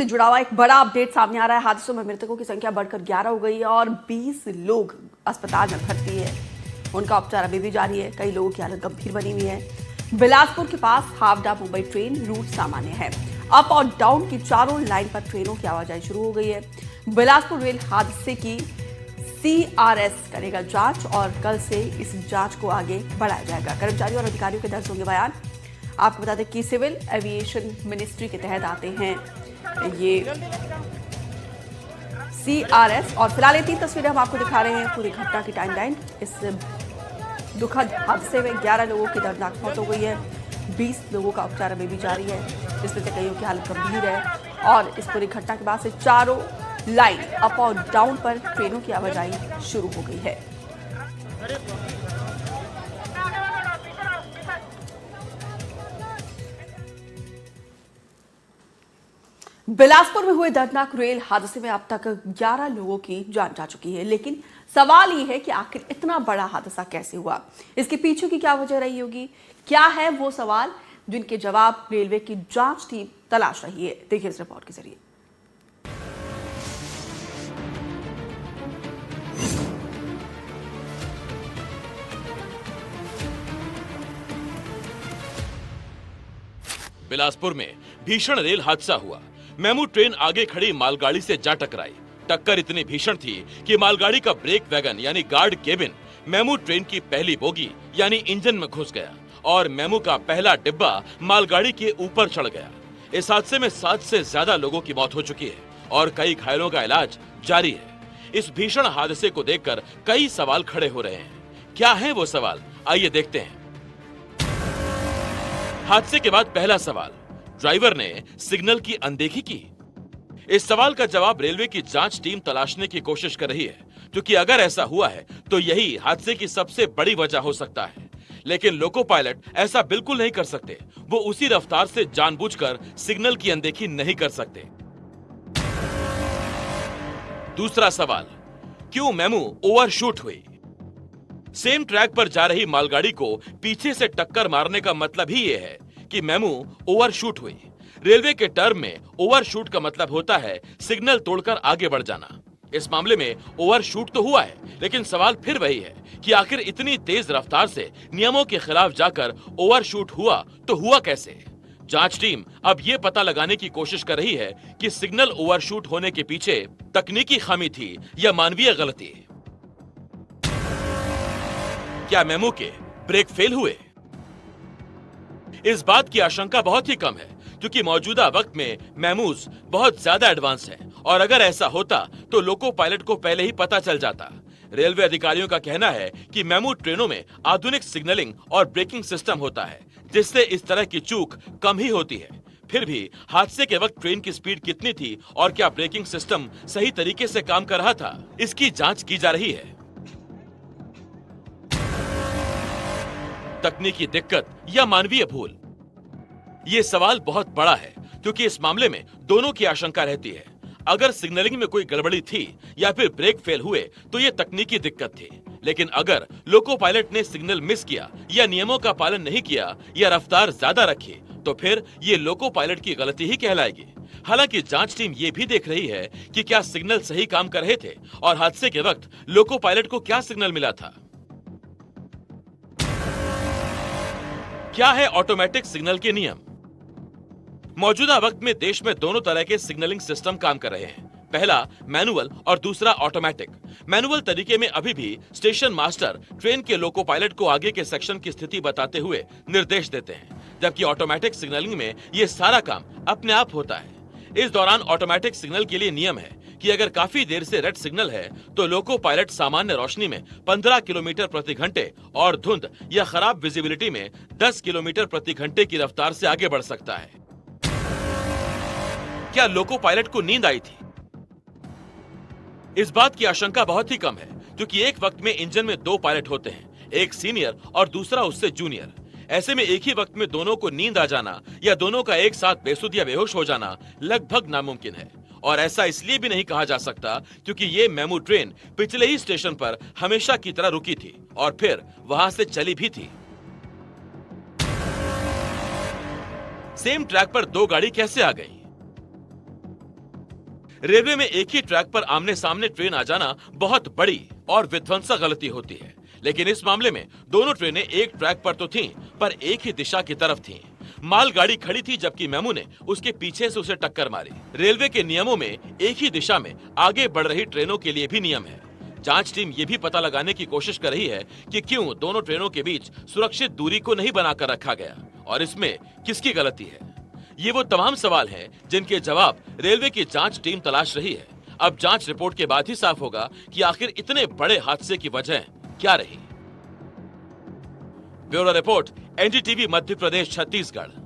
से जुड़ा हुआ एक बड़ा अपडेट सामने आ रहा है। हादसों में मृतकों की संख्या बढ़कर 11 हो गई है और 20 लोग अस्पताल में भर्ती है। उनका उपचार अभी भी जारी है। कई लोगों की हालत गंभीर बनी हुई है। बिलासपुर के पास हावड़ा मुंबई ट्रेन रूट सामान्य है। अप और डाउन की चारों लाइन पर ट्रेनों की आवाजाही शुरू हो गई है। बिलासपुर रेल हादसे की CRS करेगा जांच और कल से इस जांच को आगे बढ़ाया जाएगा। कर्मचारियों और अधिकारियों के दर्ज होंगे बयान। आपको बता दें कि सिविल एविएशन मिनिस्ट्री के तहत आते हैं ये CRS। और फिलहाल ये 3 तस्वीरें हम आपको दिखा रहे हैं पूरी घटना की टाइमलाइन। इस दुखद हादसे में 11 लोगों की दर्दनाक मौत हो गई है। 20 लोगों का उपचार अभी भी जारी है, जिसमें से कईयों की हालत गंभीर है। और इस पूरी घटना के बाद से चारों लाइन अप और डाउन पर ट्रेनों की आवाजाही शुरू हो गई है। बिलासपुर में हुए दर्दनाक रेल हादसे में अब तक 11 लोगों की जान जा चुकी है, लेकिन सवाल ये है कि आखिर इतना बड़ा हादसा कैसे हुआ, इसके पीछे की क्या वजह रही होगी, क्या है वो सवाल जिनके जवाब रेलवे की जांच टीम तलाश रही है। देखिए इस रिपोर्ट के जरिए। बिलासपुर में भीषण रेल हादसा हुआ। मेमू ट्रेन आगे खड़ी मालगाड़ी से जा टकराई। टक्कर इतनी भीषण थी कि मालगाड़ी का ब्रेक वैगन यानी गार्ड केबिन मेमू ट्रेन की पहली बोगी यानी इंजन में घुस गया और मेमू का पहला डिब्बा मालगाड़ी के ऊपर चढ़ गया। इस हादसे में 7 से ज्यादा लोगों की मौत हो चुकी है और कई घायलों का इलाज जारी है। इस भीषण हादसे को देखकर कई सवाल खड़े हो रहे हैं। क्या है वो सवाल, आइए देखते हैं। हादसे के बाद पहला सवाल, ड्राइवर ने सिग्नल की अनदेखी की। इस सवाल का जवाब रेलवे की जांच टीम तलाशने की कोशिश कर रही है, क्योंकि अगर ऐसा हुआ है तो यही हादसे की सबसे बड़ी वजह हो सकता है। लेकिन लोको पायलट ऐसा बिल्कुल नहीं कर सकते। वो उसी रफ्तार से जानबूझकर सिग्नल की अनदेखी नहीं कर सकते। दूसरा सवाल, क्यों मेमू ओवरशूट हुई? सेम ट्रैक पर जा रही मालगाड़ी को पीछे से टक्कर मारने का मतलब ही यह है कि मेमू ओवरशूट हुई। रेलवे के टर्म में ओवरशूट का मतलब होता है सिग्नल तोड़कर आगे बढ़ जाना। इस मामले में ओवरशूट तो हुआ है, लेकिन सवाल फिर वही है कि आखिर इतनी तेज रफ्तार से नियमों के खिलाफ जाकर ओवरशूट हुआ तो हुआ कैसे? जांच टीम अब ये पता लगाने की कोशिश कर रही है कि सिग्नल ओवरशूट होने के पीछे तकनीकी खामी थी या मानवीय गलती। क्या मेमू के ब्रेक फेल हुए? इस बात की आशंका बहुत ही कम है, क्योंकि मौजूदा वक्त में मेमूज बहुत ज्यादा एडवांस हैं और अगर ऐसा होता तो लोको पायलट को पहले ही पता चल जाता। रेलवे अधिकारियों का कहना है कि मेमू ट्रेनों में आधुनिक सिग्नलिंग और ब्रेकिंग सिस्टम होता है, जिससे इस तरह की चूक कम ही होती है। फिर भी हादसे के वक्त ट्रेन की स्पीड कितनी थी और क्या ब्रेकिंग सिस्टम सही तरीके से काम कर रहा था, इसकी जांच की जा रही है। तकनीकी दिक्कत या मानवीय भूल, ये सवाल बहुत बड़ा है, क्योंकि इस मामले में दोनों की आशंका रहती है। अगर सिग्नलिंग में कोई गड़बड़ी थी या फिर ब्रेक फेल हुए तो ये तकनीकी दिक्कत थी, लेकिन अगर लोको पायलट ने सिग्नल मिस किया या नियमों का पालन नहीं किया या रफ्तार ज्यादा रखी तो फिर ये लोको पायलट की गलती ही कहलाएगी। हालांकि जांच टीम ये भी देख रही है कि क्या सिग्नल सही काम कर रहे थे और हादसे के वक्त लोको पायलट को क्या सिग्नल मिला था। क्या है ऑटोमेटिक सिग्नल के नियम? मौजूदा वक्त में देश में दोनों तरह के सिग्नलिंग सिस्टम काम कर रहे हैं। पहला मैनुअल और दूसरा ऑटोमेटिक। मैनुअल तरीके में अभी भी स्टेशन मास्टर ट्रेन के लोको पायलट को आगे के सेक्शन की स्थिति बताते हुए निर्देश देते हैं, जबकि ऑटोमेटिक सिग्नलिंग में ये सारा काम अपने आप होता है। इस दौरान ऑटोमेटिक सिग्नल के लिए नियम है कि अगर काफी देर से रेड सिग्नल है तो लोको पायलट सामान्य रोशनी में 15 किलोमीटर प्रति घंटे और धुंध या खराब विजिबिलिटी में 10 किलोमीटर प्रति घंटे की रफ्तार से आगे बढ़ सकता है। क्या लोको पायलट को नींद आई थी? इस बात की आशंका बहुत ही कम है, क्योंकि एक वक्त में इंजन में 2 पायलट होते हैं, एक सीनियर और दूसरा उससे जूनियर। ऐसे में एक ही वक्त में दोनों को नींद आ जाना या दोनों का एक साथ बेसुध या बेहोश हो जाना लगभग नामुमकिन है। और ऐसा इसलिए भी नहीं कहा जा सकता क्योंकि ये मेमू ट्रेन पिछले ही स्टेशन पर हमेशा की तरह रुकी थी और फिर वहां से चली भी थी। सेम ट्रैक पर 2 गाड़ी कैसे आ गई? रेलवे में एक ही ट्रैक पर आमने सामने ट्रेन आ जाना बहुत बड़ी और विध्वंसक गलती होती है, लेकिन इस मामले में दोनों ट्रेनें एक ट्रैक पर तो थीं, पर एक ही दिशा की तरफ थीं। मालगाड़ी खड़ी थी जबकि मेमू ने उसके पीछे से उसे टक्कर मारी। रेलवे के नियमों में एक ही दिशा में आगे बढ़ रही ट्रेनों के लिए भी नियम है। जांच टीम ये भी पता लगाने की कोशिश कर रही है कि क्यों दोनों ट्रेनों के बीच सुरक्षित दूरी को नहीं बनाकर रखा गया और इसमें किसकी गलती है। ये वो तमाम सवाल हैं जिनके जवाब रेलवे की जांच टीम तलाश रही है। अब जांच रिपोर्ट के बाद ही साफ होगा कि आखिर इतने बड़े हादसे की वजह क्या रही। Bureau report, NDTV Madhya Pradesh Chhattisgarh.